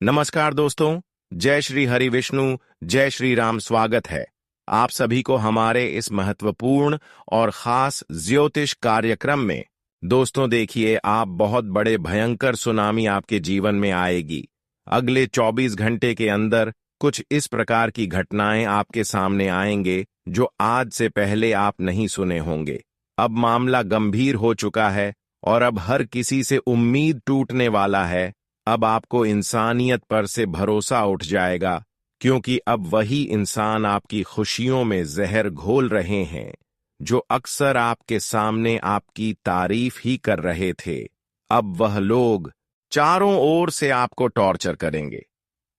नमस्कार दोस्तों। जय श्री हरि विष्णु, जय श्री राम। स्वागत है आप सभी को हमारे इस महत्वपूर्ण और खास ज्योतिष कार्यक्रम में। दोस्तों देखिए, आप बहुत बड़े भयंकर सुनामी आपके जीवन में आएगी। अगले 24 घंटे के अंदर कुछ इस प्रकार की घटनाएं आपके सामने आएंगे जो आज से पहले आप नहीं सुने होंगे। अब मामला गंभीर हो चुका है और अब हर किसी से उम्मीद टूटने वाला है। अब आपको इंसानियत पर से भरोसा उठ जाएगा, क्योंकि अब वही इंसान आपकी खुशियों में जहर घोल रहे हैं जो अक्सर आपके सामने आपकी तारीफ ही कर रहे थे। अब वह लोग चारों ओर से आपको टॉर्चर करेंगे।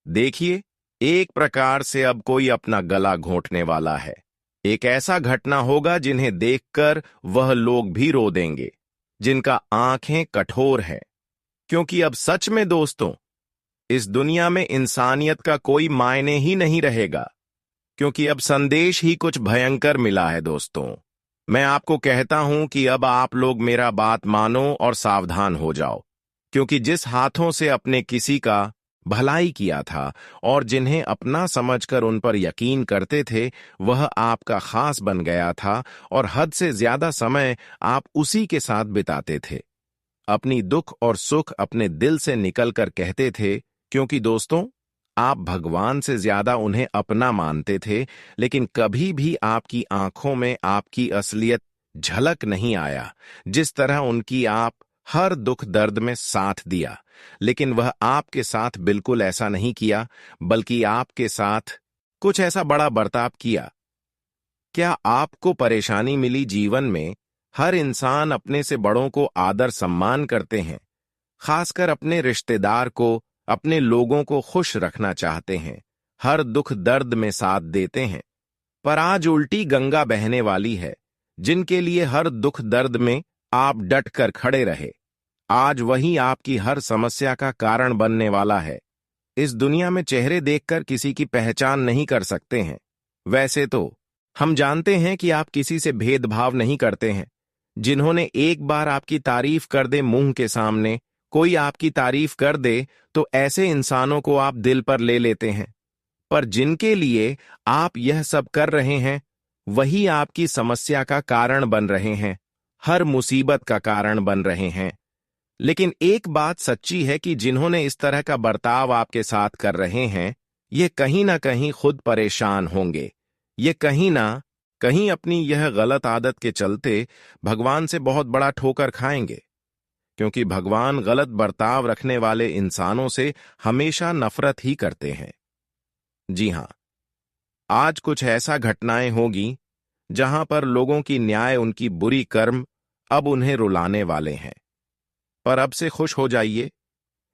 देखिए, एक प्रकार से अब कोई अपना गला घोंटने वाला है। एक ऐसा घटना होगा जिन्हें देखकर वह लोग भी रो देंगे, जिनका आंखें कठोर हैं। क्योंकि अब सच में दोस्तों, इस दुनिया में इंसानियत का कोई मायने ही नहीं रहेगा, क्योंकि अब संदेश ही कुछ भयंकर मिला है। दोस्तों, मैं आपको कहता हूं कि अब आप लोग मेरा बात मानो और सावधान हो जाओ, क्योंकि जिस हाथों से अपने किसी का भलाई किया था और जिन्हें अपना समझकर उन पर यकीन करते थे, वह आपका खास बन गया था और हद से ज्यादा समय आप उसी के साथ बिताते थे। अपनी दुख और सुख अपने दिल से निकलकर कहते थे, क्योंकि दोस्तों, आप भगवान से ज्यादा उन्हें अपना मानते थे। लेकिन कभी भी आपकी आंखों में आपकी असलियत झलक नहीं आया। जिस तरह उनकी आप हर दुख दर्द में साथ दिया, लेकिन वह आपके साथ बिल्कुल ऐसा नहीं किया, बल्कि आपके साथ कुछ ऐसा बड़ा बर्ताव किया। क्या आपको परेशानी मिली जीवन में? हर इंसान अपने से बड़ों को आदर सम्मान करते हैं, खासकर अपने रिश्तेदार को, अपने लोगों को खुश रखना चाहते हैं, हर दुख दर्द में साथ देते हैं। पर आज उल्टी गंगा बहने वाली है, जिनके लिए हर दुख दर्द में आप डट कर खड़े रहे। आज वही आपकी हर समस्या का कारण बनने वाला है। इस दुनिया में चेहरे देखकर किसी की पहचान नहीं कर सकते हैं। वैसे तो हम जानते हैं कि आप किसी से भेदभाव नहीं करते हैं। जिन्होंने एक बार आपकी तारीफ कर दे, मुंह के सामने कोई आपकी तारीफ कर दे, तो ऐसे इंसानों को आप दिल पर ले लेते हैं। पर जिनके लिए आप यह सब कर रहे हैं, वही आपकी समस्या का कारण बन रहे हैं, हर मुसीबत का कारण बन रहे हैं। लेकिन एक बात सच्ची है कि जिन्होंने इस तरह का बर्ताव आपके साथ कर रहे हैं, ये कहीं ना कहीं खुद परेशान होंगे। ये कहीं ना कहीं अपनी यह गलत आदत के चलते भगवान से बहुत बड़ा ठोकर खाएंगे, क्योंकि भगवान गलत बर्ताव रखने वाले इंसानों से हमेशा नफरत ही करते हैं। जी हां, आज कुछ ऐसा घटनाएं होगी जहां पर लोगों की न्याय, उनकी बुरी कर्म अब उन्हें रुलाने वाले हैं। पर अब से खुश हो जाइए,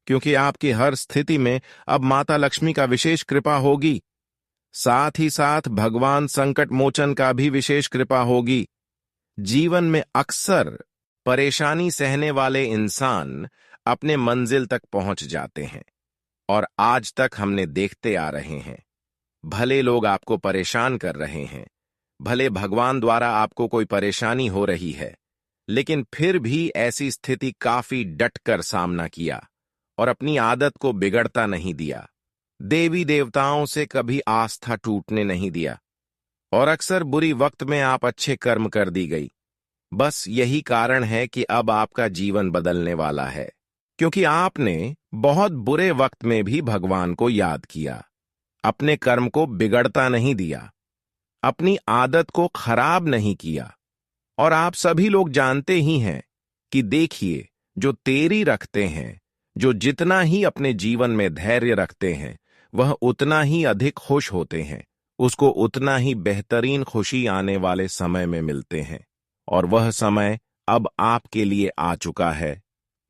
क्योंकि आपकी हर स्थिति में अब माता लक्ष्मी का विशेष कृपा होगी। साथ ही साथ भगवान संकट मोचन का भी विशेष कृपा होगी। जीवन में अक्सर परेशानी सहने वाले इंसान अपने मंजिल तक पहुंच जाते हैं, और आज तक हमने देखते आ रहे हैं। भले लोग आपको परेशान कर रहे हैं, भले भगवान द्वारा आपको कोई परेशानी हो रही है, लेकिन फिर भी ऐसी स्थिति काफी डटकर सामना किया और अपनी आदत को बिगड़ता नहीं दिया। देवी देवताओं से कभी आस्था टूटने नहीं दिया, और अक्सर बुरी वक्त में आप अच्छे कर्म कर दी गई। बस यही कारण है कि अब आपका जीवन बदलने वाला है, क्योंकि आपने बहुत बुरे वक्त में भी भगवान को याद किया, अपने कर्म को बिगड़ता नहीं दिया, अपनी आदत को खराब नहीं किया। और आप सभी लोग जानते ही हैं कि देखिए, जो तेरी रखते हैं, जो जितना ही अपने जीवन में धैर्य रखते हैं, वह उतना ही अधिक खुश होते हैं, उसको उतना ही बेहतरीन खुशी आने वाले समय में मिलते हैं। और वह समय अब आपके लिए आ चुका है,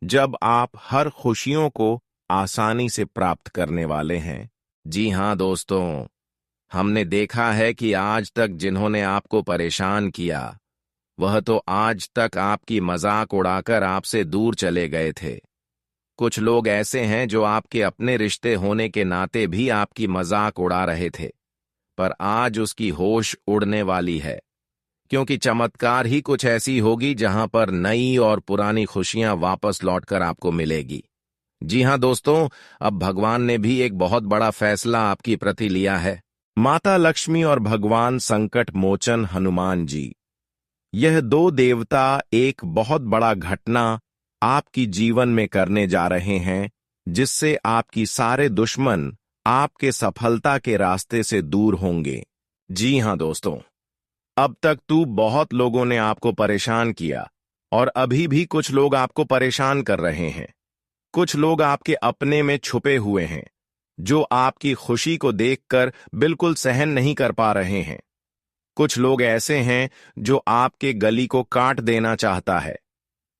जब आप हर खुशियों को आसानी से प्राप्त करने वाले हैं। जी हां दोस्तों, हमने देखा है कि आज तक जिन्होंने आपको परेशान किया, वह तो आज तक आपकी मजाक उड़ाकर आपसे दूर चले गए थे। कुछ लोग ऐसे हैं जो आपके अपने रिश्ते होने के नाते भी आपकी मजाक उड़ा रहे थे, पर आज उसकी होश उड़ने वाली है, क्योंकि चमत्कार ही कुछ ऐसी होगी जहां पर नई और पुरानी खुशियां वापस लौटकर आपको मिलेगी। जी हाँ दोस्तों, अब भगवान ने भी एक बहुत बड़ा फैसला आपकी प्रति लिया है। माता लक्ष्मी और भगवान संकट मोचन हनुमान जी, यह दो देवता एक बहुत बड़ा घटना आपकी जीवन में करने जा रहे हैं, जिससे आपकी सारे दुश्मन आपके सफलता के रास्ते से दूर होंगे। जी हाँ दोस्तों, अब तक तो बहुत लोगों ने आपको परेशान किया और अभी भी कुछ लोग आपको परेशान कर रहे हैं। कुछ लोग आपके अपने में छुपे हुए हैं, जो आपकी खुशी को देखकर बिल्कुल सहन नहीं कर पा रहे हैं। कुछ लोग ऐसे हैं जो आपके गली को काट देना चाहता है,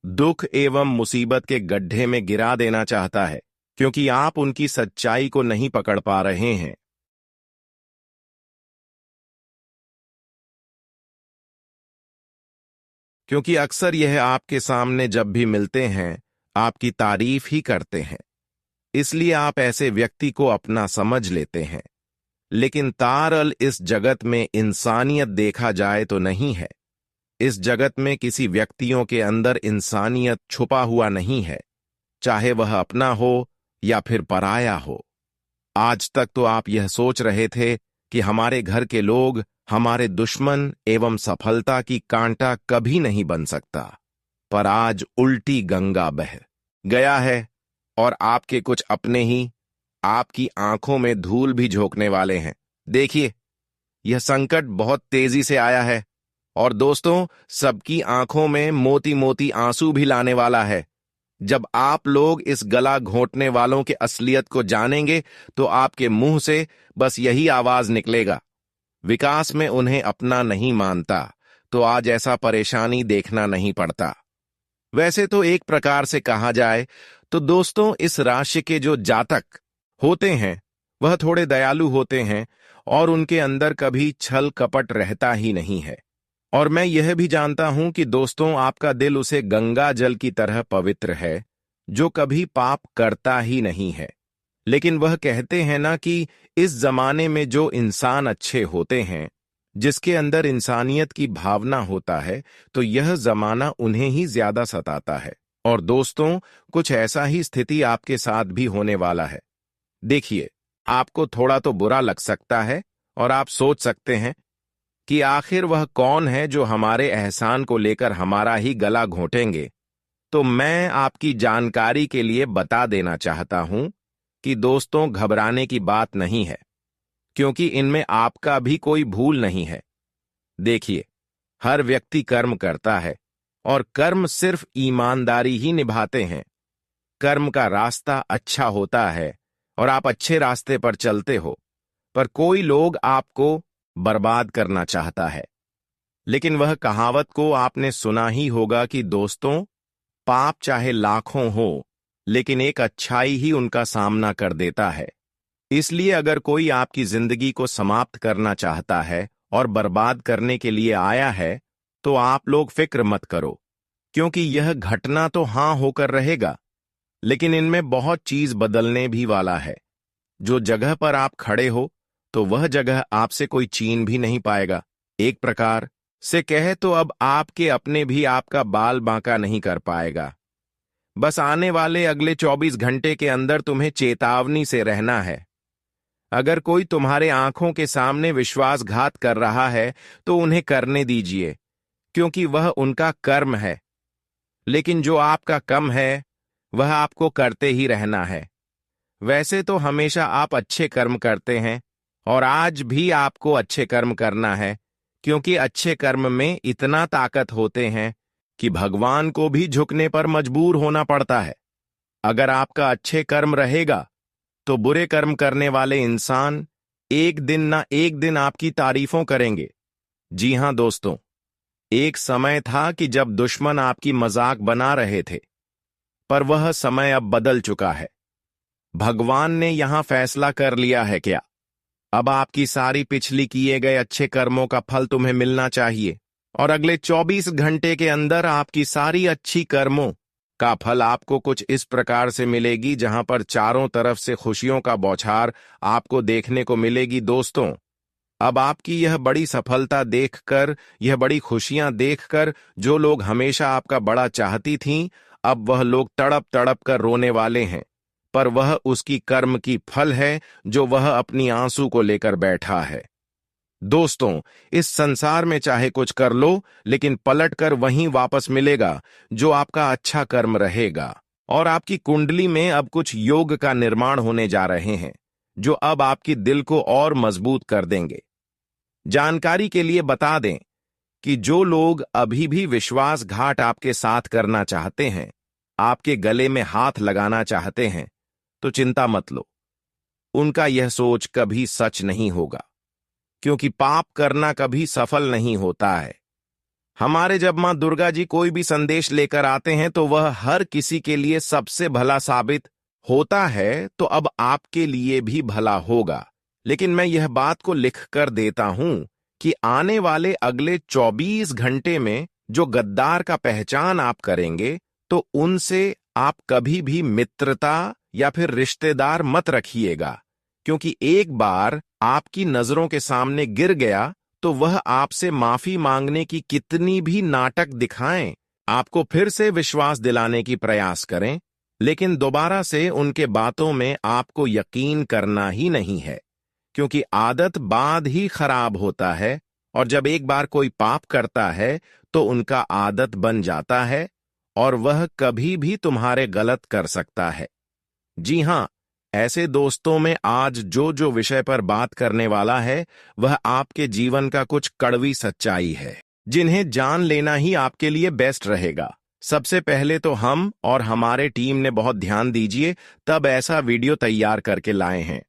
दुख एवं मुसीबत के गड्ढे में गिरा देना चाहता है, क्योंकि आप उनकी सच्चाई को नहीं पकड़ पा रहे हैं। क्योंकि अक्सर यह आपके सामने जब भी मिलते हैं, आपकी तारीफ ही करते हैं, इसलिए आप ऐसे व्यक्ति को अपना समझ लेते हैं। लेकिन तारल इस जगत में इंसानियत देखा जाए तो नहीं है। इस जगत में किसी व्यक्तियों के अंदर इंसानियत छुपा हुआ नहीं है, चाहे वह अपना हो या फिर पराया हो। आज तक तो आप यह सोच रहे थे कि हमारे घर के लोग हमारे दुश्मन एवं सफलता की कांटा कभी नहीं बन सकता, पर आज उल्टी गंगा बह गया है और आपके कुछ अपने ही आपकी आंखों में धूल भी झोंकने वाले हैं। देखिए, यह संकट बहुत तेजी से आया है और दोस्तों, सबकी आंखों में मोती मोती आंसू भी लाने वाला है। जब आप लोग इस गला घोंटने वालों के असलियत को जानेंगे, तो आपके मुंह से बस यही आवाज निकलेगा, विकास में उन्हें अपना नहीं मानता, तो आज ऐसा परेशानी देखना नहीं पड़ता। वैसे तो एक प्रकार से कहा जाए तो दोस्तों, इस राशि के जो जातक होते हैं वह थोड़े दयालु होते हैं और उनके अंदर कभी छल कपट रहता ही नहीं है। और मैं यह भी जानता हूं कि दोस्तों, आपका दिल उसे गंगा जल की तरह पवित्र है, जो कभी पाप करता ही नहीं है। लेकिन वह कहते हैं ना कि इस जमाने में जो इंसान अच्छे होते हैं, जिसके अंदर इंसानियत की भावना होता है, तो यह जमाना उन्हें ही ज्यादा सताता है। और दोस्तों, कुछ ऐसा ही स्थिति आपके साथ भी होने वाला है। देखिए, आपको थोड़ा तो बुरा लग सकता है और आप सोच सकते हैं कि आखिर वह कौन है जो हमारे एहसान को लेकर हमारा ही गला घोंटेंगे। तो मैं आपकी जानकारी के लिए बता देना चाहता हूं कि दोस्तों, घबराने की बात नहीं है, क्योंकि इनमें आपका भी कोई भूल नहीं है। देखिए, हर व्यक्ति कर्म करता है और कर्म सिर्फ ईमानदारी ही निभाते हैं। कर्म का रास्ता अच्छा होता है और आप अच्छे रास्ते पर चलते हो, पर कोई लोग आपको बर्बाद करना चाहता है। लेकिन वह कहावत को आपने सुना ही होगा कि दोस्तों, पाप चाहे लाखों हो, लेकिन एक अच्छाई ही उनका सामना कर देता है। इसलिए अगर कोई आपकी जिंदगी को समाप्त करना चाहता है और बर्बाद करने के लिए आया है, तो आप लोग फिक्र मत करो, क्योंकि यह घटना तो हां होकर रहेगा, लेकिन इनमें बहुत चीज बदलने भी वाला है। जो जगह पर आप खड़े हो, तो वह जगह आपसे कोई छीन भी नहीं पाएगा। एक प्रकार से कहे तो अब आपके अपने भी आपका बाल बांका नहीं कर पाएगा। बस आने वाले अगले 24 घंटे के अंदर तुम्हें चेतावनी से रहना है। अगर कोई तुम्हारे आंखों के सामने विश्वासघात कर रहा है, तो उन्हें करने दीजिए, क्योंकि वह उनका कर्म है। लेकिन जो आपका कम है, वह आपको करते ही रहना है। वैसे तो हमेशा आप अच्छे कर्म करते हैं और आज भी आपको अच्छे कर्म करना है, क्योंकि अच्छे कर्म में इतना ताकत होते हैं कि भगवान को भी झुकने पर मजबूर होना पड़ता है। अगर आपका अच्छे कर्म रहेगा, तो बुरे कर्म करने वाले इंसान एक दिन ना एक दिन आपकी तारीफों करेंगे। जी हां दोस्तों, एक समय था कि जब दुश्मन आपकी मजाक बना रहे थे, पर वह समय अब बदल चुका है। भगवान ने यहां फैसला कर लिया है क्या? अब आपकी सारी पिछली किए गए अच्छे कर्मों का फल तुम्हें मिलना चाहिए, और अगले 24 घंटे के अंदर आपकी सारी अच्छी कर्मों का फल आपको कुछ इस प्रकार से मिलेगी, जहां पर चारों तरफ से खुशियों का बौछार आपको देखने को मिलेगी। दोस्तों, अब आपकी यह बड़ी सफलता देखकर, यह बड़ी खुशियां देखकर जो लोग हमेशा आपका बड़ा चाहती थीं, अब वह लोग तड़प तड़प कर रोने वाले हैं, पर वह उसकी कर्म की फल है जो वह अपनी आंसू को लेकर बैठा है। दोस्तों, इस संसार में चाहे कुछ कर लो, लेकिन पलट कर वहीं वापस मिलेगा जो आपका अच्छा कर्म रहेगा। और आपकी कुंडली में अब कुछ योग का निर्माण होने जा रहे हैं जो अब आपकी दिल को और मजबूत कर देंगे। जानकारी के लिए बता दें कि जो लोग अभी भी विश्वासघात आपके साथ करना चाहते हैं, आपके गले में हाथ लगाना चाहते हैं, तो चिंता मत लो। उनका यह सोच कभी सच नहीं होगा, क्योंकि पाप करना कभी सफल नहीं होता है। हमारे जब मां दुर्गा जी कोई भी संदेश लेकर आते हैं तो वह हर किसी के लिए सबसे भला साबित होता है, तो अब आपके लिए भी भला होगा। लेकिन मैं यह बात को लिख कर देता हूं कि आने वाले अगले 24 घंटे में जो गद्दार का पहचान आप करेंगे, तो उनसे आप कभी भी मित्रता या फिर रिश्तेदार मत रखिएगा, क्योंकि एक बार आपकी नजरों के सामने गिर गया तो वह आपसे माफी मांगने की कितनी भी नाटक दिखाएं, आपको फिर से विश्वास दिलाने की प्रयास करें, लेकिन दोबारा से उनके बातों में आपको यकीन करना ही नहीं है, क्योंकि आदत बाद ही खराब होता है। और जब एक बार कोई पाप करता है तो उनका आदत बन जाता है और वह कभी भी तुम्हारे गलत कर सकता है। जी हां, ऐसे दोस्तों में आज जो जो विषय पर बात करने वाला है वह आपके जीवन का कुछ कड़वी सच्चाई है, जिन्हें जान लेना ही आपके लिए बेस्ट रहेगा। सबसे पहले तो हम और हमारे टीम ने बहुत ध्यान दीजिए तब ऐसा वीडियो तैयार करके लाए हैं।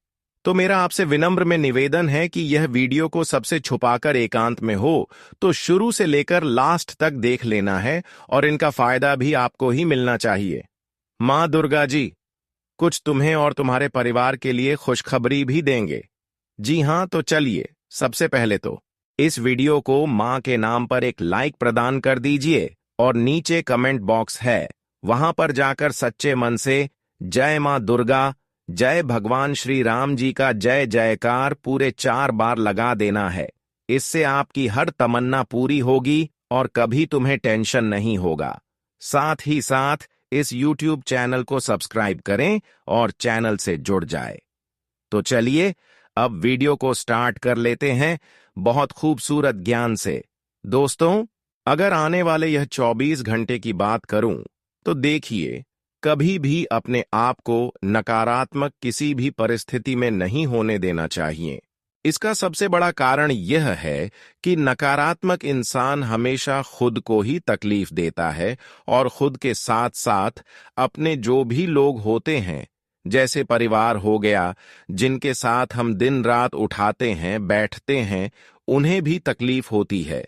तो मेरा आपसे विनम्र में निवेदन है कि यह वीडियो को सबसे छुपाकर एकांत में हो तो शुरू से लेकर लास्ट तक देख लेना है, और इनका फायदा भी आपको ही मिलना चाहिए। मां दुर्गा जी कुछ तुम्हें और तुम्हारे परिवार के लिए खुशखबरी भी देंगे। जी हां, तो चलिए सबसे पहले तो इस वीडियो को मां के नाम पर एक लाइक प्रदान कर दीजिए, और नीचे कमेंट बॉक्स है, वहां पर जाकर सच्चे मन से जय मां दुर्गा, जय भगवान श्री राम जी का जय जयकार पूरे 4 बार लगा देना है। इससे आपकी हर तमन्ना पूरी होगी और कभी तुम्हें टेंशन नहीं होगा। साथ ही साथ इस YouTube चैनल को सब्सक्राइब करें और चैनल से जुड़ जाए। तो चलिए अब वीडियो को स्टार्ट कर लेते हैं बहुत खूबसूरत ज्ञान से। दोस्तों, अगर आने वाले यह 24 घंटे की बात करूं तो देखिए, कभी भी अपने आप को नकारात्मक किसी भी परिस्थिति में नहीं होने देना चाहिए। इसका सबसे बड़ा कारण यह है कि नकारात्मक इंसान हमेशा खुद को ही तकलीफ देता है और खुद के साथ साथ अपने जो भी लोग होते हैं, जैसे परिवार हो गया, जिनके साथ हम दिन रात उठाते हैं बैठते हैं, उन्हें भी तकलीफ होती है।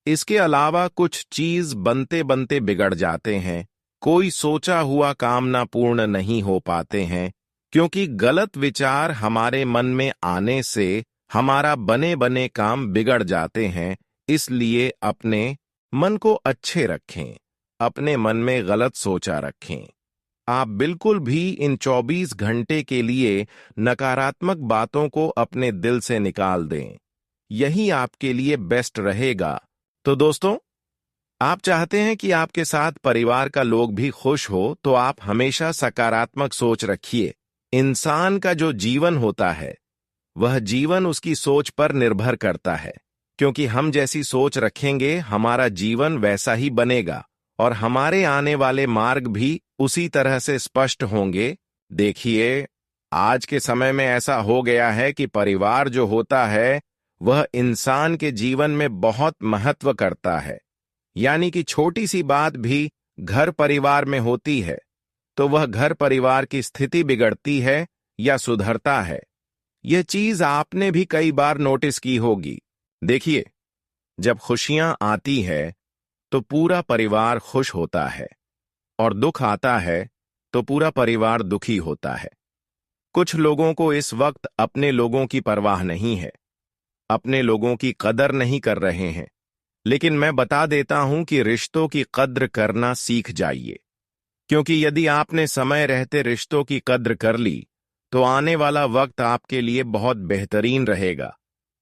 इसके अलावा कुछ चीज बनते बनते बिगड़ जाते हैं, कोई सोचा हुआ काम ना पूर्ण नहीं हो पाते हैं, क्योंकि गलत विचार हमारे मन में आने से हमारा बने बने काम बिगड़ जाते हैं। इसलिए अपने मन को अच्छे रखें, अपने मन में गलत सोचा रखें। आप बिल्कुल भी इन 24 घंटे के लिए नकारात्मक बातों को अपने दिल से निकाल दें, यही आपके लिए बेस्ट रहेगा। तो दोस्तों, आप चाहते हैं कि आपके साथ परिवार का लोग भी खुश हो, तो आप हमेशा सकारात्मक सोच रखिए। इंसान का जो जीवन होता है वह जीवन उसकी सोच पर निर्भर करता है, क्योंकि हम जैसी सोच रखेंगे हमारा जीवन वैसा ही बनेगा और हमारे आने वाले मार्ग भी उसी तरह से स्पष्ट होंगे। देखिए, आज के समय में ऐसा हो गया है कि परिवार जो होता है वह इंसान के जीवन में बहुत महत्व करता है। यानी कि छोटी सी बात भी घर परिवार में होती है तो वह घर परिवार की स्थिति बिगड़ती है या सुधरता है। यह चीज आपने भी कई बार नोटिस की होगी। देखिए, जब खुशियां आती है तो पूरा परिवार खुश होता है, और दुख आता है तो पूरा परिवार दुखी होता है। कुछ लोगों को इस वक्त अपने लोगों की परवाह नहीं है, अपने लोगों की कदर नहीं कर रहे हैं, लेकिन मैं बता देता हूं कि रिश्तों की कद्र करना सीख जाइए, क्योंकि यदि आपने समय रहते रिश्तों की कद्र कर ली तो आने वाला वक्त आपके लिए बहुत बेहतरीन रहेगा,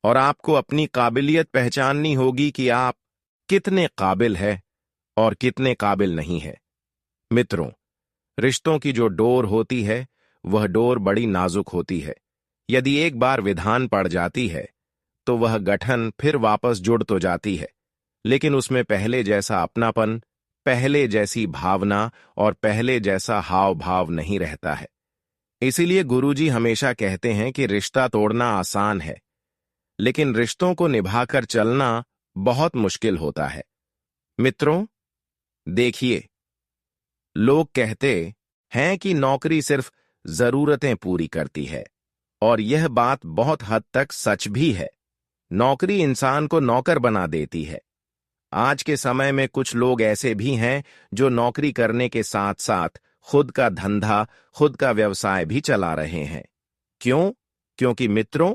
और आपको अपनी काबिलियत पहचाननी होगी कि आप कितने काबिल हैं और कितने काबिल नहीं है। मित्रों, रिश्तों की जो डोर होती है वह डोर बड़ी नाजुक होती है। यदि एक बार विधान पड़ जाती है तो वह गठन फिर वापस जुड़ तो जाती है, लेकिन उसमें पहले जैसा अपनापन, पहले जैसी भावना और पहले जैसा हाव भाव नहीं रहता है। इसीलिए गुरुजी हमेशा कहते हैं कि रिश्ता तोड़ना आसान है, लेकिन रिश्तों को निभाकर चलना बहुत मुश्किल होता है। मित्रों, देखिए, लोग कहते हैं कि नौकरी सिर्फ जरूरतें पूरी करती है, और यह बात बहुत हद तक सच भी है। नौकरी इंसान को नौकर बना देती है। आज के समय में कुछ लोग ऐसे भी हैं जो नौकरी करने के साथ साथ खुद का धंधा, खुद का व्यवसाय भी चला रहे हैं। क्यों? क्योंकि मित्रों,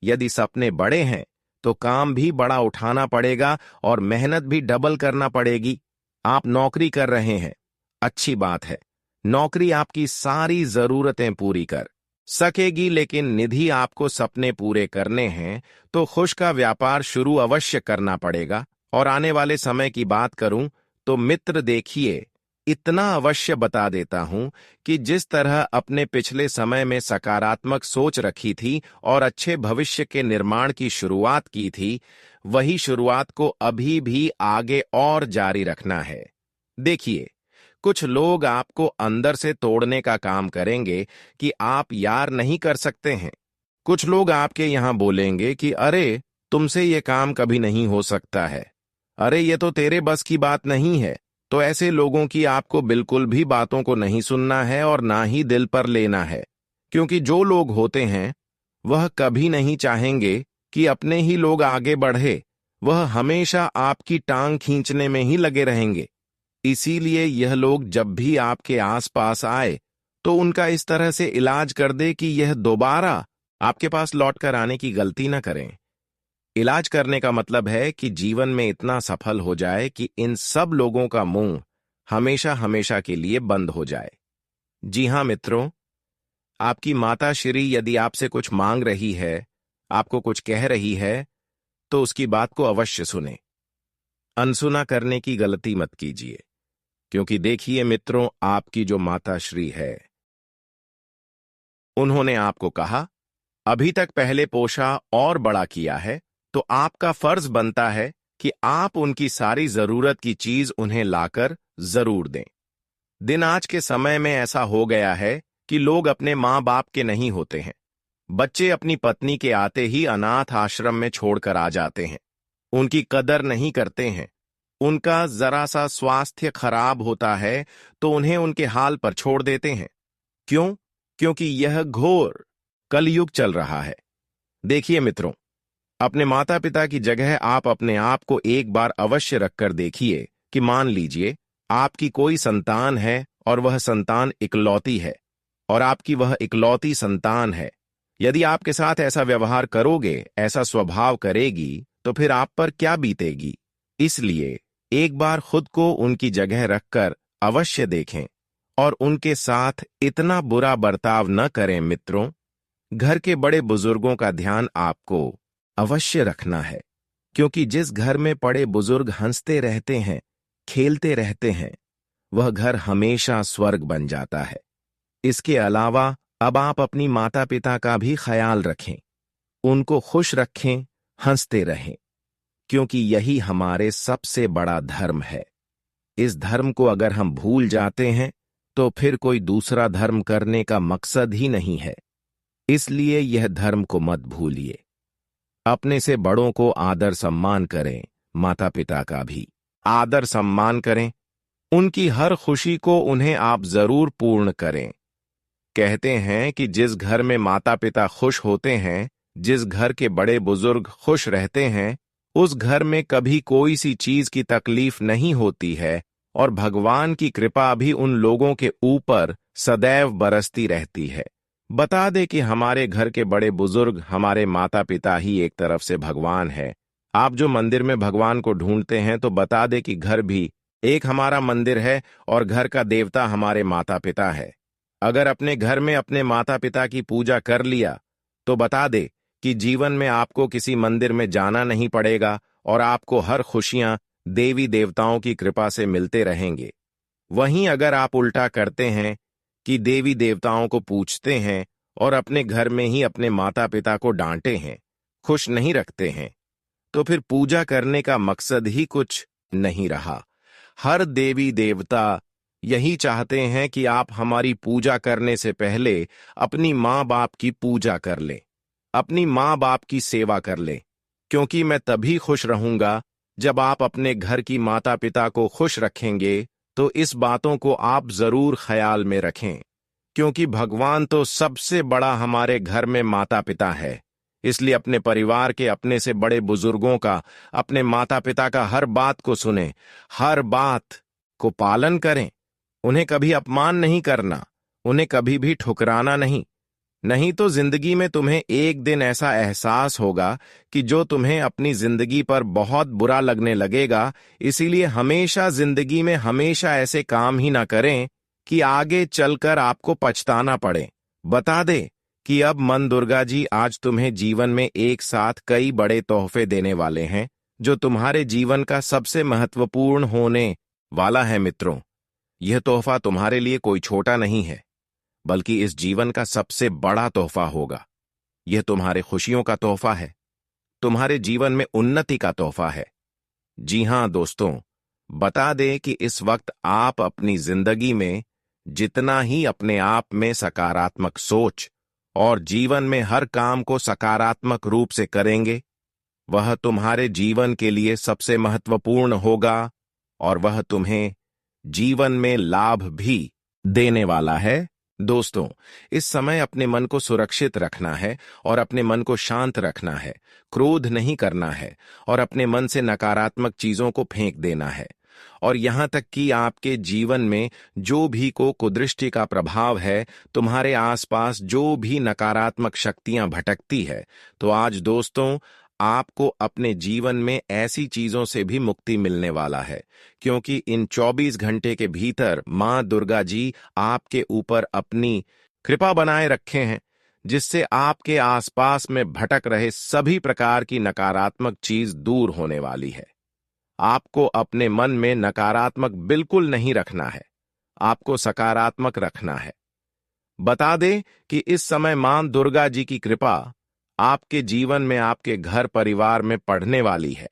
यदि सपने बड़े हैं तो काम भी बड़ा उठाना पड़ेगा और मेहनत भी डबल करना पड़ेगी। आप नौकरी कर रहे हैं, अच्छी बात है। नौकरी आपकी सारी जरूरतें पूरी कर सकेगी, लेकिन निधि आपको सपने पूरे करने हैं तो खुश का व्यापार शुरू अवश्य करना पड़ेगा। और आने वाले समय की बात करूं तो मित्र देखिए, इतना अवश्य बता देता हूं कि जिस तरह अपने पिछले समय में सकारात्मक सोच रखी थी और अच्छे भविष्य के निर्माण की शुरुआत की थी, वही शुरुआत को अभी भी आगे और जारी रखना है। देखिए, कुछ लोग आपको अंदर से तोड़ने का काम करेंगे कि आप यार नहीं कर सकते हैं। कुछ लोग आपके यहां बोलेंगे कि अरे, तुमसे ये काम कभी नहीं हो सकता है, अरे ये तो तेरे बस की बात नहीं है। तो ऐसे लोगों की आपको बिल्कुल भी बातों को नहीं सुनना है और ना ही दिल पर लेना है, क्योंकि जो लोग होते हैं वह कभी नहीं चाहेंगे कि अपने ही लोग आगे बढ़े। वह हमेशा आपकी टांग खींचने में ही लगे रहेंगे। इसीलिए यह लोग जब भी आपके आसपास आए तो उनका इस तरह से इलाज कर दे कि यह दोबारा आपके पास लौटकर आने की गलती न करें। इलाज करने का मतलब है कि जीवन में इतना सफल हो जाए कि इन सब लोगों का मुंह हमेशा हमेशा के लिए बंद हो जाए। जी हां मित्रों, आपकी माता श्री यदि आपसे कुछ मांग रही है, आपको कुछ कह रही है, तो उसकी बात को अवश्य सुने। अनसुना करने की गलती मत कीजिए, क्योंकि देखिए मित्रों, आपकी जो माता श्री है, उन्होंने आपको कहा, अभी तक पहले पोषा और बड़ा किया है, तो आपका फर्ज बनता है कि आप उनकी सारी जरूरत की चीज उन्हें लाकर जरूर दें। दिन आज के समय में ऐसा हो गया है कि लोग अपने माँ बाप के नहीं होते हैं। बच्चे अपनी पत्नी के आते ही अनाथ आश्रम में छोड़कर आ जाते हैं। उनकी कदर नहीं करते हैं। उनका जरा सा स्वास्थ्य खराब होता है तो उन्हें उनके हाल पर छोड़ देते हैं। क्यों? क्योंकि यह घोर कलयुग चल रहा है। देखिए मित्रों, अपने माता पिता की जगह आप अपने आप को एक बार अवश्य रखकर देखिए कि मान लीजिए आपकी कोई संतान है और वह संतान इकलौती है, और आपकी वह इकलौती संतान है। यदि आपके साथ ऐसा व्यवहार करोगे, ऐसा स्वभाव करेगी, तो फिर आप पर क्या बीतेगी। इसलिए एक बार खुद को उनकी जगह रखकर अवश्य देखें और उनके साथ इतना बुरा बर्ताव न करें। मित्रों, घर के बड़े बुजुर्गों का ध्यान आपको अवश्य रखना है, क्योंकि जिस घर में बड़े बुजुर्ग हंसते रहते हैं, खेलते रहते हैं, वह घर हमेशा स्वर्ग बन जाता है। इसके अलावा अब आप अपनी माता पिता का भी ख्याल रखें, उनको खुश रखें, हंसते रहें, क्योंकि यही हमारे सबसे बड़ा धर्म है। इस धर्म को अगर हम भूल जाते हैं तो फिर कोई दूसरा धर्म करने का मकसद ही नहीं है। इसलिए यह धर्म को मत भूलिए। अपने से बड़ों को आदर सम्मान करें, माता पिता का भी आदर सम्मान करें। उनकी हर खुशी को उन्हें आप जरूर पूर्ण करें। कहते हैं कि जिस घर में माता पिता खुश होते हैं, जिस घर के बड़े बुजुर्ग खुश रहते हैं, उस घर में कभी कोई सी चीज की तकलीफ नहीं होती है और भगवान की कृपा भी उन लोगों के ऊपर सदैव बरसती रहती है। बता दे कि हमारे घर के बड़े बुजुर्ग, हमारे माता पिता ही एक तरफ से भगवान है। आप जो मंदिर में भगवान को ढूंढते हैं, तो बता दे कि घर भी एक हमारा मंदिर है और घर का देवता हमारे माता पिता है। अगर अपने घर में अपने माता पिता की पूजा कर लिया तो बता दे कि जीवन में आपको किसी मंदिर में जाना नहीं पड़ेगा और आपको हर खुशियां देवी देवताओं की कृपा से मिलते रहेंगे। वहीं अगर आप उल्टा करते हैं कि देवी देवताओं को पूछते हैं और अपने घर में ही अपने माता पिता को डांटे हैं, खुश नहीं रखते हैं, तो फिर पूजा करने का मकसद ही कुछ नहीं रहा। हर देवी देवता यही चाहते हैं कि आप हमारी पूजा करने से पहले अपनी माँ बाप की पूजा कर ले, अपनी माँ बाप की सेवा कर ले, क्योंकि मैं तभी खुश रहूंगा जब आप अपने घर की माता पिता को खुश रखेंगे। तो इस बातों को आप जरूर ख्याल में रखें, क्योंकि भगवान तो सबसे बड़ा हमारे घर में माता पिता है। इसलिए अपने परिवार के अपने से बड़े बुजुर्गों का, अपने माता पिता का हर बात को सुने, हर बात को पालन करें। उन्हें कभी अपमान नहीं करना, उन्हें कभी भी ठुकराना नहीं। नहीं तो जिंदगी में तुम्हें एक दिन ऐसा एहसास होगा कि जो तुम्हें अपनी जिंदगी पर बहुत बुरा लगने लगेगा। इसीलिए हमेशा जिंदगी में हमेशा ऐसे काम ही ना करें कि आगे चलकर आपको पछताना पड़े। बता दे कि अब मन दुर्गा जी आज तुम्हें जीवन में एक साथ कई बड़े तोहफे देने वाले हैं, जो तुम्हारे जीवन का सबसे महत्वपूर्ण होने वाला है। मित्रों, यह तोहफा तुम्हारे लिए कोई छोटा नहीं है, बल्कि इस जीवन का सबसे बड़ा तोहफा होगा। यह तुम्हारे खुशियों का तोहफा है, तुम्हारे जीवन में उन्नति का तोहफा है। जी हां दोस्तों, बता दें कि इस वक्त आप अपनी जिंदगी में जितना ही अपने आप में सकारात्मक सोच और जीवन में हर काम को सकारात्मक रूप से करेंगे, वह तुम्हारे जीवन के लिए सबसे महत्वपूर्ण होगा और वह तुम्हें जीवन में लाभ भी देने वाला है। दोस्तों, इस समय अपने मन को सुरक्षित रखना है और अपने मन को शांत रखना है, क्रोध नहीं करना है और अपने मन से नकारात्मक चीजों को फेंक देना है। और यहां तक कि आपके जीवन में जो भी को कुदृष्टि का प्रभाव है, तुम्हारे आसपास जो भी नकारात्मक शक्तियां भटकती है, तो आज दोस्तों आपको अपने जीवन में ऐसी चीजों से भी मुक्ति मिलने वाला है, क्योंकि इन 24 घंटे के भीतर मां दुर्गा जी आपके ऊपर अपनी कृपा बनाए रखे हैं, जिससे आपके आसपास में भटक रहे सभी प्रकार की नकारात्मक चीज दूर होने वाली है। आपको अपने मन में नकारात्मक बिल्कुल नहीं रखना है, आपको सकारात्मक रखना है। बता दें कि इस समय मां दुर्गा जी की कृपा आपके जीवन में, आपके घर परिवार में पड़ने वाली है,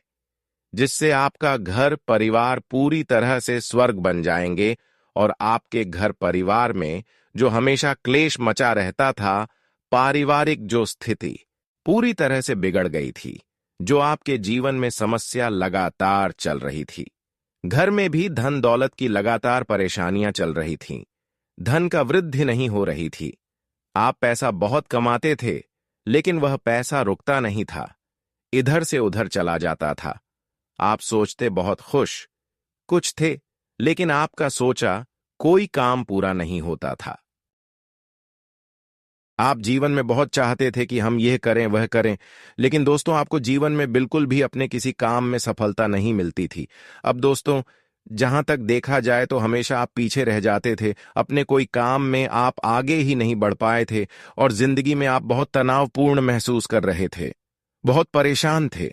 जिससे आपका घर परिवार पूरी तरह से स्वर्ग बन जाएंगे और आपके घर परिवार में जो हमेशा क्लेश मचा रहता था, पारिवारिक जो स्थिति पूरी तरह से बिगड़ गई थी, जो आपके जीवन में समस्या लगातार चल रही थी, घर में भी धन दौलत की लगातार परेशानियां चल रही थीं, धन का वृद्धि नहीं हो रही थी। आप पैसा बहुत कमाते थे, लेकिन वह पैसा रुकता नहीं था, इधर से उधर चला जाता था। आप सोचते बहुत खुश कुछ थे, लेकिन आपका सोचा कोई काम पूरा नहीं होता था। आप जीवन में बहुत चाहते थे कि हम यह करें वह करें, लेकिन दोस्तों आपको जीवन में बिल्कुल भी अपने किसी काम में सफलता नहीं मिलती थी। अब दोस्तों, जहां तक देखा जाए तो हमेशा आप पीछे रह जाते थे, अपने कोई काम में आप आगे ही नहीं बढ़ पाए थे और जिंदगी में आप बहुत तनावपूर्ण महसूस कर रहे थे, बहुत परेशान थे।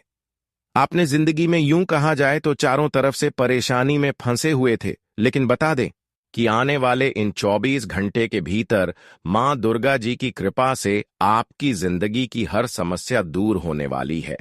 आपने जिंदगी में यूं कहा जाए तो चारों तरफ से परेशानी में फंसे हुए थे। लेकिन बता दें कि आने वाले इन 24 घंटे के भीतर मां दुर्गा जी की कृपा से आपकी जिंदगी की हर समस्या दूर होने वाली है।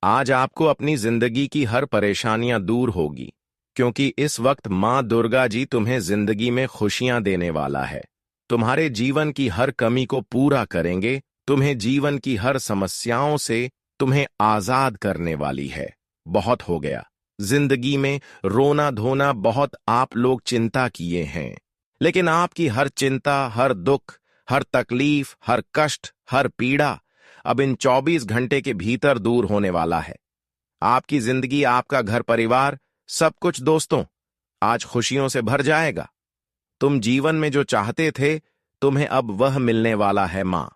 आज आपको अपनी जिंदगी की हर परेशानियां दूर होगी, क्योंकि इस वक्त मां दुर्गा जी तुम्हें जिंदगी में खुशियां देने वाला है, तुम्हारे जीवन की हर कमी को पूरा करेंगे, तुम्हें जीवन की हर समस्याओं से तुम्हें आजाद करने वाली है। बहुत हो गया, जिंदगी में रोना धोना बहुत आप लोग चिंता किए हैं, लेकिन आपकी हर चिंता, हर दुख, हर तकलीफ, हर कष्ट, हर पीड़ा अब इन 24 घंटे के भीतर दूर होने वाला है। आपकी जिंदगी, आपका घर परिवार, सब कुछ दोस्तों आज खुशियों से भर जाएगा। तुम जीवन में जो चाहते थे, तुम्हें अब वह मिलने वाला है। मां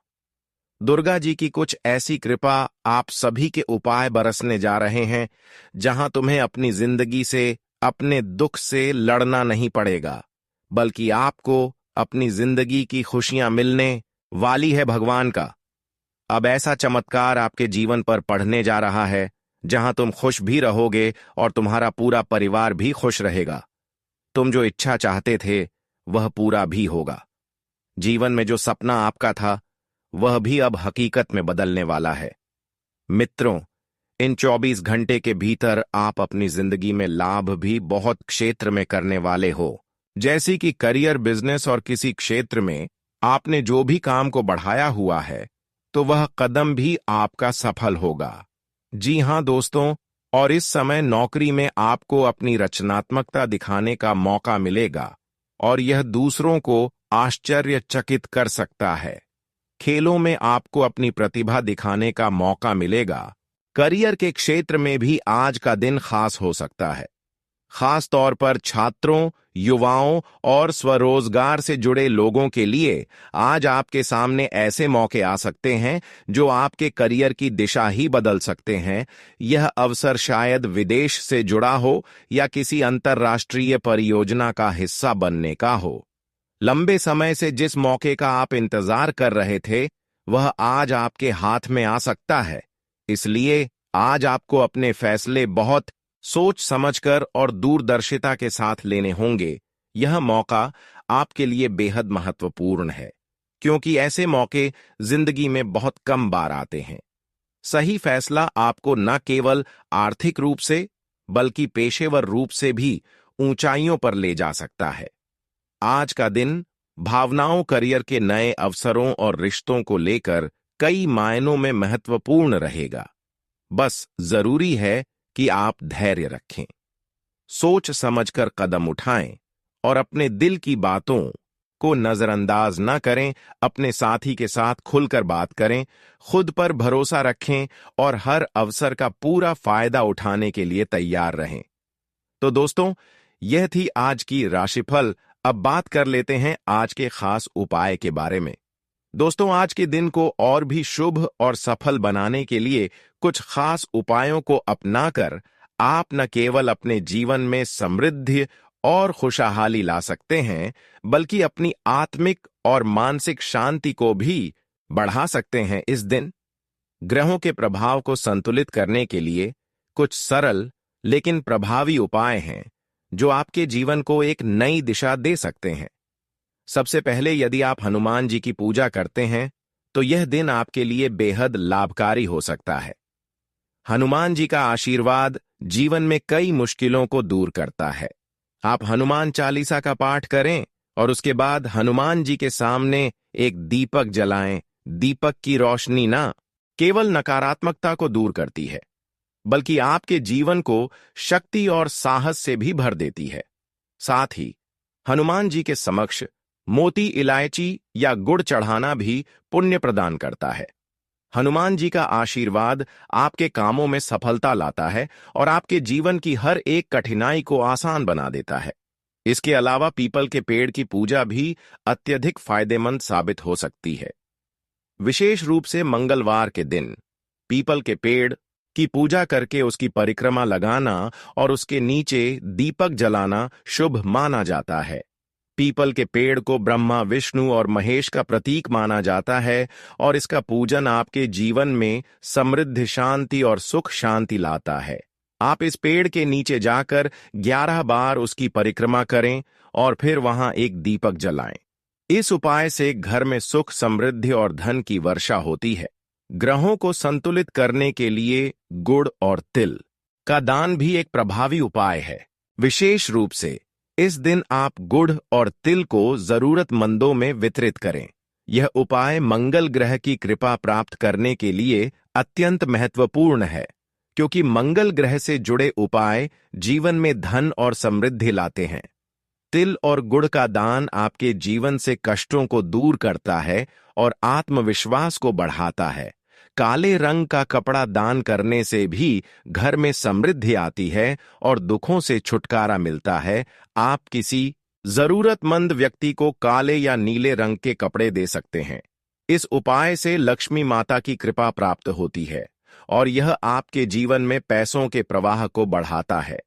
दुर्गा जी की कुछ ऐसी कृपा आप सभी के उपाय बरसने जा रहे हैं, जहां तुम्हें अपनी जिंदगी से, अपने दुख से लड़ना नहीं पड़ेगा, बल्कि आपको अपनी जिंदगी की खुशियां मिलने वाली है भगवान का। अब ऐसा चमत्कार आपके जीवन पर पढ़ने जा रहा है, जहां तुम खुश भी रहोगे और तुम्हारा पूरा परिवार भी खुश रहेगा। तुम जो इच्छा चाहते थे, वह पूरा भी होगा। जीवन में जो सपना आपका था वह भी अब हकीकत में बदलने वाला है। मित्रों, इन 24 घंटे के भीतर आप अपनी जिंदगी में लाभ भी बहुत क्षेत्र में करने वाले हो, जैसी कि करियर, बिजनेस और किसी क्षेत्र में आपने जो भी काम को बढ़ाया हुआ है तो वह कदम भी आपका सफल होगा। जी हां दोस्तों, और इस समय नौकरी में आपको अपनी रचनात्मकता दिखाने का मौका मिलेगा और यह दूसरों को आश्चर्यचकित कर सकता है। खेलों में आपको अपनी प्रतिभा दिखाने का मौका मिलेगा। करियर के क्षेत्र में भी आज का दिन खास हो सकता है, खास तौर पर छात्रों, युवाओं और स्वरोजगार से जुड़े लोगों के लिए आज आपके सामने ऐसे मौके आ सकते हैं जो आपके करियर की दिशा ही बदल सकते हैं। यह अवसर शायद विदेश से जुड़ा हो या किसी अंतर्राष्ट्रीय परियोजना का हिस्सा बनने का हो। लंबे समय से जिस मौके का आप इंतजार कर रहे थे वह आज आपके हाथ में आ सकता है। इसलिए आज आपको अपने फैसले बहुत सोच समझकर और दूरदर्शिता के साथ लेने होंगे। यह मौका आपके लिए बेहद महत्वपूर्ण है, क्योंकि ऐसे मौके जिंदगी में बहुत कम बार आते हैं। सही फैसला आपको न केवल आर्थिक रूप से बल्कि पेशेवर रूप से भी ऊंचाइयों पर ले जा सकता है। आज का दिन भावनाओं, करियर के नए अवसरों और रिश्तों को लेकर कई मायनों में महत्वपूर्ण रहेगा। बस जरूरी है कि आप धैर्य रखें, सोच समझकर कदम उठाएं और अपने दिल की बातों को नजरअंदाज न करें। अपने साथी के साथ खुलकर बात करें, खुद पर भरोसा रखें और हर अवसर का पूरा फायदा उठाने के लिए तैयार रहें। तो दोस्तों, यह थी आज की राशिफल। अब बात कर लेते हैं आज के खास उपाय के बारे में। दोस्तों, आज के दिन को और भी शुभ और सफल बनाने के लिए कुछ खास उपायों को अपनाकर आप न केवल अपने जीवन में समृद्धि और खुशहाली ला सकते हैं, बल्कि अपनी आत्मिक और मानसिक शांति को भी बढ़ा सकते हैं। इस दिन ग्रहों के प्रभाव को संतुलित करने के लिए कुछ सरल लेकिन प्रभावी उपाय हैं जो आपके जीवन को एक नई दिशा दे सकते हैं। सबसे पहले, यदि आप हनुमान जी की पूजा करते हैं तो यह दिन आपके लिए बेहद लाभकारी हो सकता है। हनुमान जी का आशीर्वाद जीवन में कई मुश्किलों को दूर करता है। आप हनुमान चालीसा का पाठ करें और उसके बाद हनुमान जी के सामने एक दीपक जलाएं। दीपक की रोशनी ना केवल नकारात्मकता को दूर करती है, बल्कि आपके जीवन को शक्ति और साहस से भी भर देती है। साथ ही हनुमान जी के समक्ष मोती, इलायची या गुड़ चढ़ाना भी पुण्य प्रदान करता है। हनुमान जी का आशीर्वाद आपके कामों में सफलता लाता है और आपके जीवन की हर एक कठिनाई को आसान बना देता है। इसके अलावा पीपल के पेड़ की पूजा भी अत्यधिक फायदेमंद साबित हो सकती है। विशेष रूप से मंगलवार के दिन पीपल के पेड़ की पूजा करके उसकी परिक्रमा लगाना और उसके नीचे दीपक जलाना शुभ माना जाता है। पीपल के पेड़ को ब्रह्मा, विष्णु और महेश का प्रतीक माना जाता है और इसका पूजन आपके जीवन में समृद्धि, शांति और सुख शांति लाता है। आप इस पेड़ के नीचे जाकर 11 बार उसकी परिक्रमा करें और फिर वहां एक दीपक जलाएं। इस उपाय से घर में सुख, समृद्धि और धन की वर्षा होती है। ग्रहों को संतुलित करने के लिए गुड़ और तिल का दान भी एक प्रभावी उपाय है। विशेष रूप से इस दिन आप गुड़ और तिल को जरूरतमंदों में वितरित करें। यह उपाय मंगल ग्रह की कृपा प्राप्त करने के लिए अत्यंत महत्वपूर्ण है, क्योंकि मंगल ग्रह से जुड़े उपाय जीवन में धन और समृद्धि लाते हैं। तिल और गुड़ का दान आपके जीवन से कष्टों को दूर करता है और आत्मविश्वास को बढ़ाता है। काले रंग का कपड़ा दान करने से भी घर में समृद्धि आती है और दुखों से छुटकारा मिलता है। आप किसी जरूरतमंद व्यक्ति को काले या नीले रंग के कपड़े दे सकते हैं। इस उपाय से लक्ष्मी माता की कृपा प्राप्त होती है और यह आपके जीवन में पैसों के प्रवाह को बढ़ाता है।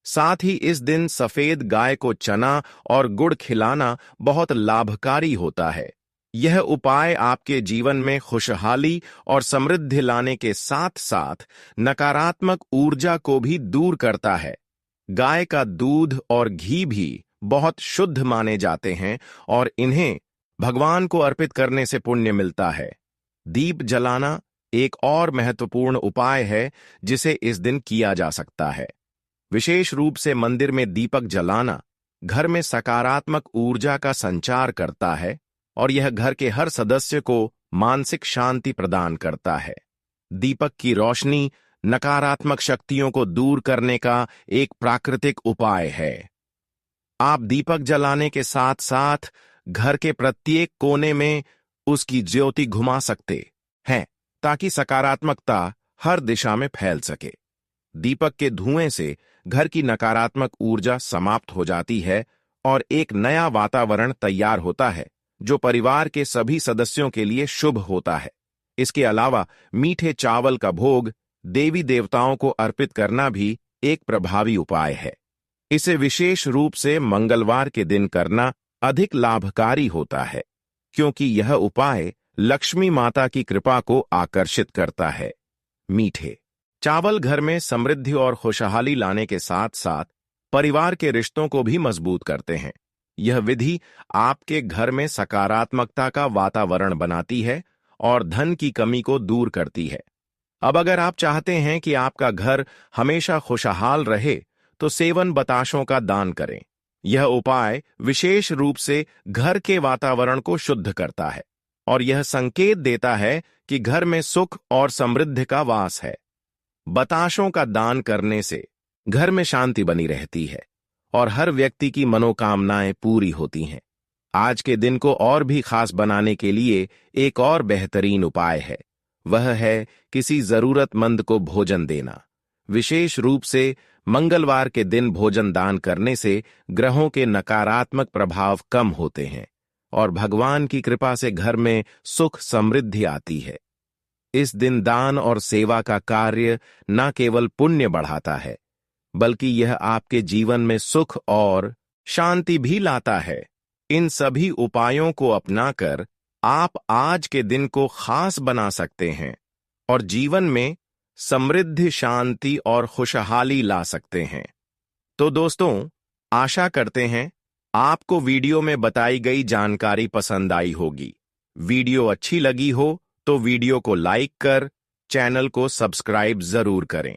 साथ ही इस दिन सफेद गाय को चना और गुड़ खिलाना बहुत लाभकारी होता है। यह उपाय आपके जीवन में खुशहाली और समृद्धि लाने के साथ साथ नकारात्मक ऊर्जा को भी दूर करता है। गाय का दूध और घी भी बहुत शुद्ध माने जाते हैं और इन्हें भगवान को अर्पित करने से पुण्य मिलता है। दीप जलाना एक और महत्वपूर्ण उपाय है जिसे इस दिन किया जा सकता है। विशेष रूप से मंदिर में दीपक जलाना घर में सकारात्मक ऊर्जा का संचार करता है और यह घर के हर सदस्य को मानसिक शांति प्रदान करता है। दीपक की रोशनी नकारात्मक शक्तियों को दूर करने का एक प्राकृतिक उपाय है। आप दीपक जलाने के साथ साथ घर के प्रत्येक कोने में उसकी ज्योति घुमा सकते हैं ताकि सकारात्मकता हर दिशा में फैल सके। दीपक के धुएं से घर की नकारात्मक ऊर्जा समाप्त हो जाती है और एक नया वातावरण तैयार होता है जो परिवार के सभी सदस्यों के लिए शुभ होता है। इसके अलावा मीठे चावल का भोग देवी देवताओं को अर्पित करना भी एक प्रभावी उपाय है। इसे विशेष रूप से मंगलवार के दिन करना अधिक लाभकारी होता है क्योंकि यह उपाय लक्ष्मी माता की कृपा को आकर्षित करता है। मीठे चावल घर में समृद्धि और खुशहाली लाने के साथ साथ परिवार के रिश्तों को भी मजबूत करते हैं। यह विधि आपके घर में सकारात्मकता का वातावरण बनाती है और धन की कमी को दूर करती है। अब अगर आप चाहते हैं कि आपका घर हमेशा खुशहाल रहे तो सेवन बताशों का दान करें। यह उपाय विशेष रूप से घर के वातावरण को शुद्ध करता है और यह संकेत देता है कि घर में सुख और समृद्धि का वास है। बताशों का दान करने से घर में शांति बनी रहती है और हर व्यक्ति की मनोकामनाएं पूरी होती हैं। आज के दिन को और भी खास बनाने के लिए एक और बेहतरीन उपाय है, वह है किसी जरूरतमंद को भोजन देना। विशेष रूप से मंगलवार के दिन भोजन दान करने से ग्रहों के नकारात्मक प्रभाव कम होते हैं और भगवान की कृपा से घर में सुख समृद्धि आती है। इस दिन दान और सेवा का कार्य न केवल पुण्य बढ़ाता है बल्कि यह आपके जीवन में सुख और शांति भी लाता है। इन सभी उपायों को अपनाकर आप आज के दिन को खास बना सकते हैं और जीवन में समृद्धि, शांति और खुशहाली ला सकते हैं। तो दोस्तों, आशा करते हैं आपको वीडियो में बताई गई जानकारी पसंद आई होगी। वीडियो अच्छी लगी हो तो वीडियो को लाइक कर चैनल को सब्सक्राइब जरूर करें।